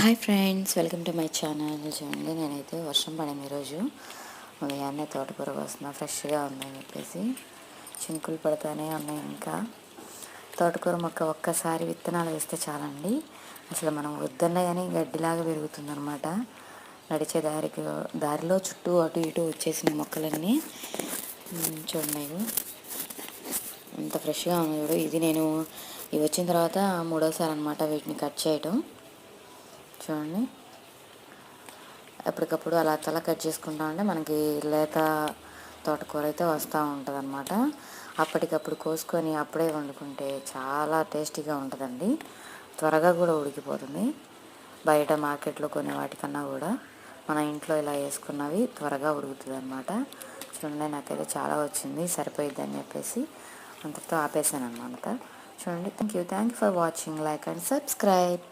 Hi friends, welcome to my channel. చూడండి, నేనైతే వర్షం పడింది ఈరోజు. ఉదయాన్నే తోటకూర వస్తున్నా, ఫ్రెష్గా ఉందని చెప్పేసి చినుకులు పడుతూనే ఉన్నాయి. ఇంకా తోటకూర మొక్క ఒక్కసారి విత్తనాలు వేస్తే చాలండి, అసలు మనం వద్దన్నా కానీ గడ్డిలాగా పెరుగుతుందనమాట. నడిచే దారిలో చుట్టూ అటు ఇటు వచ్చేసిన మొక్కలన్నీ చూడండి, ఎంత ఫ్రెష్గా ఉంది చూడు. ఇది నేను ఇవి వచ్చిన తర్వాత మూడోసారి అనమాట వీటిని కట్ చేయటం. చూడండి, ఎప్పటికప్పుడు అలా తల కట్ చేసుకుంటా ఉంటే మనకి లేత తోటకూర అయితే వస్తూ ఉంటుంది అనమాట. అప్పటికప్పుడు కోసుకొని అప్పుడే వండుకుంటే చాలా టేస్టీగా ఉంటుందండి. త్వరగా కూడా ఉడికిపోతుంది. బయట మార్కెట్లో కొనే వాటికన్నా కూడా మన ఇంట్లో ఇలా వేసుకున్నవి త్వరగా ఉడుకుతుంది అనమాట. చూడండి, నాకైతే చాలా వచ్చింది, సరిపోయిద్ది అని చెప్పేసి అంతటితో ఆపేసాను అనమాట. చూడండి, thank you for watching. Like and subscribe.